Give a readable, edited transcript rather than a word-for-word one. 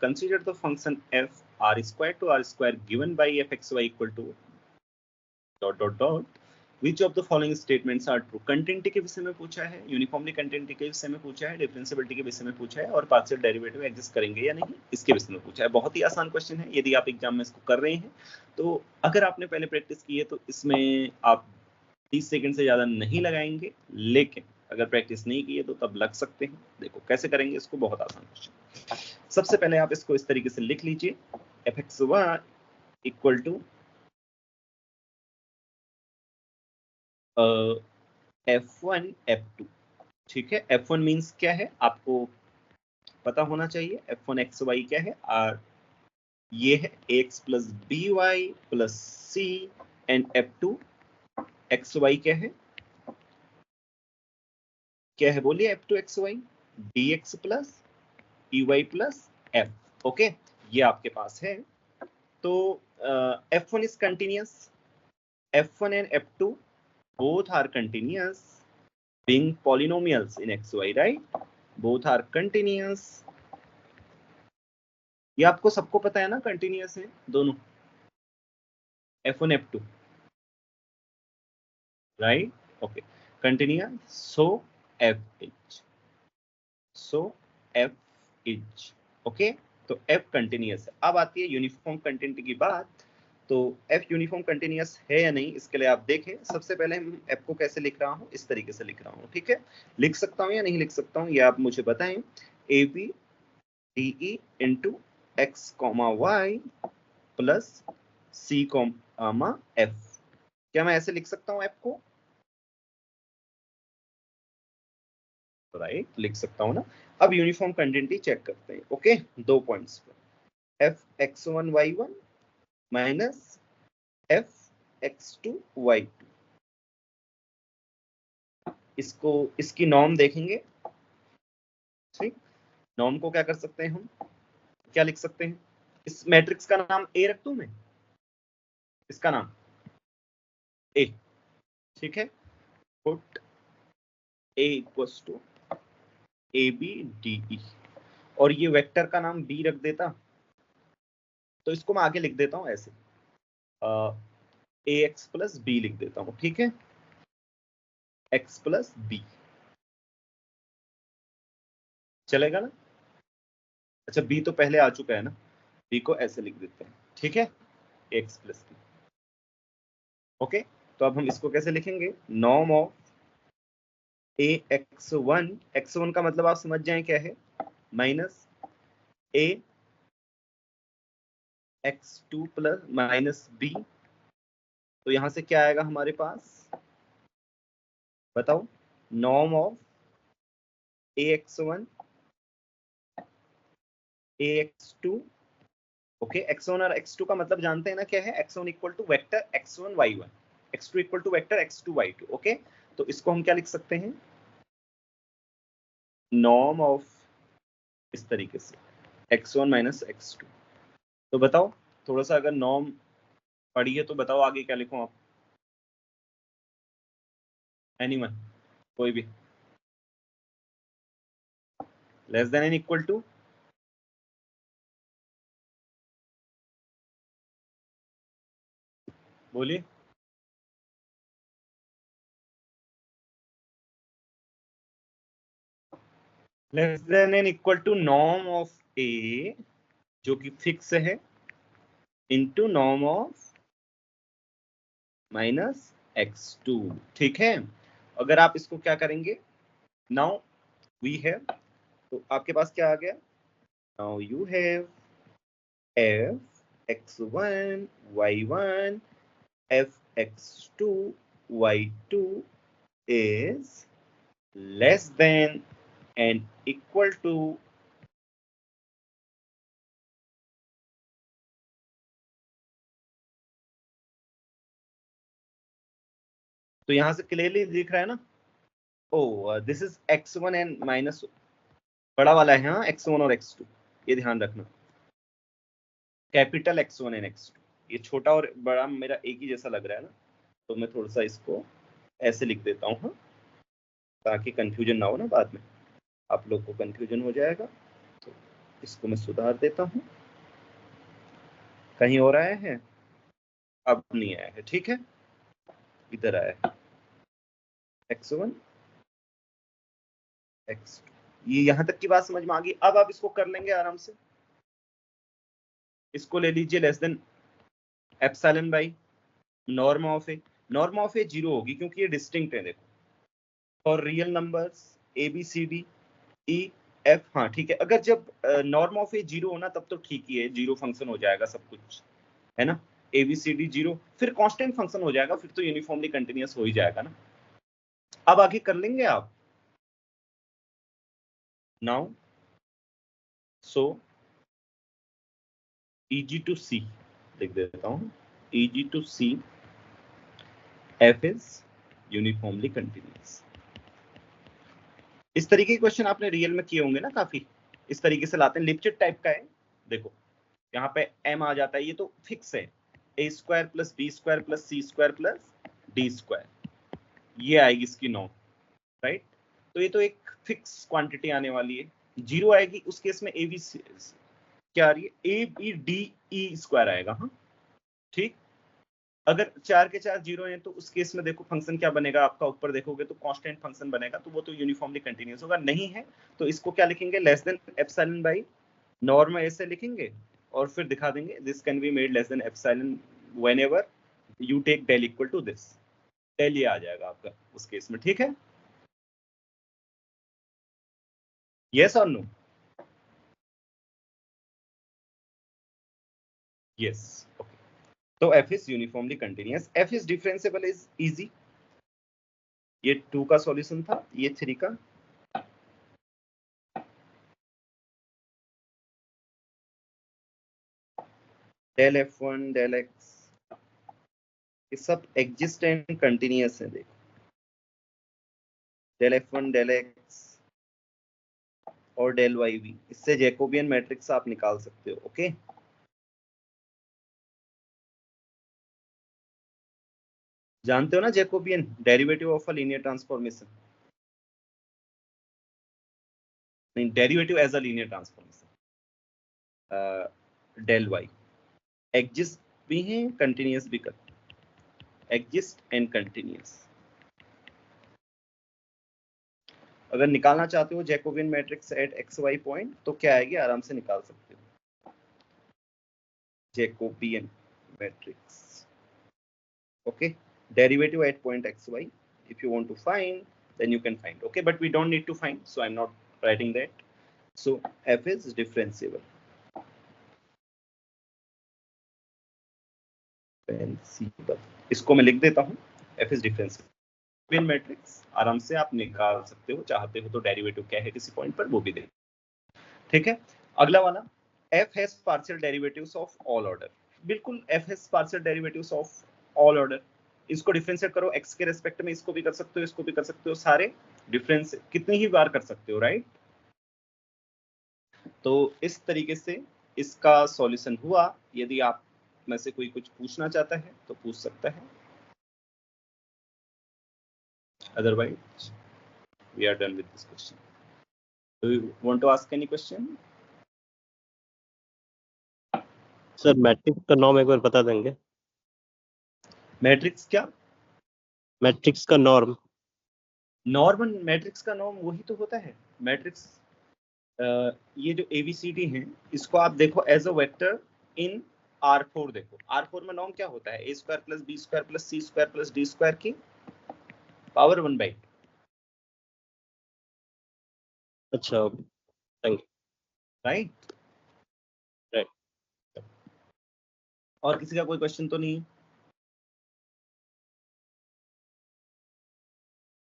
consider the function f r square to r square given by fxy equal to dot dot dot which of the following statements are true। Continuity के विषय में पूछा है, uniformly continuity के विषय में पूछा है, डिफरेंशिएबिलिटी के विषय में पूछा है और पार्शियल डेरिवेटिव एग्जिस्ट करेंगे या नहीं इसके विषय में पूछा है। बहुत ही आसान क्वेश्चन है। यदि आप एग्जाम में इसको कर रहे हैं तो अगर आपने पहले प्रैक्टिस की है तो इसमें आप 30 सेकंड से ज्यादा नहीं लगाएंगे, लेकिन अगर प्रैक्टिस नहीं की है तो तब लग सकते हैं। देखो कैसे करेंगे इसको, बहुत आसान क्वेश्चन। सबसे पहले आप इसको इस तरीके से लिख लीजिए, fx1 equal to f1 f2। ठीक है, f1 मीन्स क्या है आपको पता होना चाहिए, f1 xy क्या है, और ये है x plus b y plus c, and f2 xy क्या है बोलिए, f2 xy dx plus ey plus f। Okay, ये आपके पास है। तो f1 is continuous, f1 and f2 both are continuous being polynomials in xy, right? Both are continuous। ये आपको सबको पता है ना, कंटिन्यूअस है दोनों, f1 f2, right? okay, continuous, so f is okay। तो f कंटिन्यूअस है। अब आती है यूनिफॉर्म कंटिन्यूटी की बात। तो f यूनिफॉर्म कंटिन्यूअस है या नहीं इसके लिए आप देखें। सबसे पहले हम f को कैसे लिख रहा हूं, इस तरीके से लिख रहा हूं। ठीक है, लिख सकता हूं या नहीं लिख सकता हूं ये आप मुझे बताएं। ab de into x comma y plus c comma f। क्या मैं ऐसे लिख सकता हूं f को, राइट? लिख सकता हूं ना। अब यूनिफॉर्म कंटिन्यूटी चेक करते हैं। ओके, 2 पॉइंट्स पर f x1 y1 minus f x2 y2। इसको, इसकी नॉर्म देखेंगे। ठीक, नॉर्म को क्या कर सकते हैं हम, क्या लिख सकते हैं, इस मैट्रिक्स का नाम ए रख दूं मैं, इसका नाम ए। ठीक है, put a equals to a b d e, और ये वेक्टर का नाम बी रख देता तो इसको मैं आगे लिख देता हूं ऐसे, ए एक्स प्लस बी लिख देता हूं। ठीक है, एक्स प्लस बी चलेगा ना। अच्छा, बी तो पहले आ चुका है ना, बी को ऐसे लिख देते हैं। ठीक है, एक्स प्लस बी। ओके, तो अब हम इसको कैसे लिखेंगे, नॉर्म ऑफ ए x1 का मतलब आप समझ जाएं क्या है, माइनस ए x2 प्लस माइनस बी। तो यहां से क्या आएगा हमारे पास, बताओ, norm of ax1 ax2। Okay, x1 और x2 का मतलब जानते हैं ना क्या है, x1 equal to vector x1 y1, x2 equal to vector x2 y2। Okay, तो इसको हम क्या लिख सकते हैं, नॉर्म ऑफ, इस तरीके से x1 माइनस x2। तो बताओ, थोड़ा सा अगर नॉर्म पढ़ी है तो बताओ आगे क्या लिखूं आप, एनीवन, कोई भी, less than n equal to, बोलिए। Less than n equal to norm of A, जो कि फिक्स है, into norm of minus x2। ठीक है, अगर आप इसको क्या करेंगे, नाउ वी हैव, तो आपके पास क्या आ गया, now you have f x1 y1 f x2 y2 is less than and equal to तो यहां से क्लियरली दिख रहा है ना। Oh, this is x1 and minus बड़ा वाला है, हाँ, x1 और x2, ये ध्यान रखना, कैपिटल x1 एंड x2। ये छोटा और बड़ा मेरा एक ही जैसा लग रहा है ना, तो मैं थोड़ा सा इसको ऐसे लिख देता हूँ, हाँ, ताकि कंफ्यूजन ना हो ना बाद में, आप लोग को कंफ्यूजन हो जाएगा। तो इसको मैं सुधार देता हूं, कहीं और आया है, अब नहीं आया है, ठीक है, इधर आया है x1 x2, ये यहां तक की बात समझ में आ गई। अब आप इसको कर लेंगे आराम से, इसको ले लीजिए less than epsilon by norm of A, norm of A 0 होगी क्योंकि ये डिस्टिंक्ट है, देखो for real numbers A B C D E F, हाँ ठीक है, अगर जब नॉर्म ऑफ ए 0 हो ना तब तो ठीक ही है, 0 फंक्शन हो जाएगा सब कुछ, है ना, ए बी सी डी 0, फिर कांस्टेंट फंक्शन हो जाएगा, फिर तो यूनिफॉर्मली कंटिन्यूअस हो ही जाएगा ना। अब आगे कर लेंगे आप, now so easy to see, लिख देता हूं, easy to see f is uniformly continuous. इस तरीके के क्वेश्चन आपने रियल में किए होंगे ना काफी, इस तरीके से लाते हैं, लिपचिट टाइप का है, देखो यहाँ पे m आ जाता है, ये तो फिक्स है, a square plus b square plus c square plus d square, ये आएगी इसकी नॉर्म, राइट, तो ये तो एक फिक्स क्वांटिटी आने वाली है, 0 आएगी उस केस में ए बी क्या आ रही है, a b d e square आएगा, हाँ ठीक, अगर 4 के 4 0 हैं तो उस केस में देखो फंक्शन क्या बनेगा आपका, ऊपर देखोगे तो कांस्टेंट फंक्शन बनेगा, तो वो तो यूनिफॉर्मली कंटिन्यूअस होगा, नहीं है तो इसको क्या लिखेंगे, less than epsilon by norm ऐसे लिखेंगे, और फिर दिखा देंगे this can be made less than epsilon whenever you take del equal to this, del ये आ जाएगा आपका उस केस में, ठीक है, यस और नो, यस ओके, तो f is uniformly continuous, f is differentiable is easy, ये 2 का सॉल्यूशन था, ये 3 का, डेल f1 डेल x, ये सब एग्जिस्ट एंड कंटिन्यूअस है, देखो डेल f1 डेल x और डेल वाई भी, इससे जैकोबियन मैट्रिक्स आप निकाल सकते हो, ओके। जानते हो ना Jacobian, derivative of a linear transformation, नहीं derivative as a linear transformation, del y, exist भी है कंटिन्यूअस भी करते, एग्जिस्ट एंड कंटिन्यूअस, अगर निकालना चाहते हो Jacobian matrix at x y point तो क्या आएगी, आराम से निकाल सकते हो, Jacobian matrix, okay, derivative at point xy, if you want to find then you can find, okay, but we don't need to find, so I'm not writing that, so f is differentiable, इसको मैं लिख देता हूं, f is differentiable matrix, आराम से आप निकाल सकते हो, चाहते हो तो डेरिवेटिव क्या है किसी पॉइंट पर वो भी देख, ठीक है। अगला वाला, f has partial derivatives of all order, बिल्कुल f has partial derivatives of all order, इसको डिफरेंशिएट करो x के रेस्पेक्ट में, इसको भी कर सकते हो, इसको भी कर सकते हो, सारे डिफरेंस कितनी ही बार कर सकते हो, राइट, तो इस तरीके से इसका सॉल्यूशन हुआ। यदि आप में से कोई कुछ पूछना चाहता है तो पूछ सकता है, otherwise we are done with this question. Do you want to ask any question? Sir matrix का नॉर्म एक बार बता देंगे? मैट्रिक्स क्या? मैट्रिक्स का नॉर्म। नॉर्मल मैट्रिक्स का नॉर्म वही तो होता है मैट्रिक्स, ये जो ABCD है इसको आप देखो as a vector in R4, देखो R4 में नॉर्म क्या होता है, a square plus b square plus c square plus d square की पावर 1/2। अच्छा, थैंक यू। Right, right. और किसी का कोई क्वेश्चन तो नहीं है?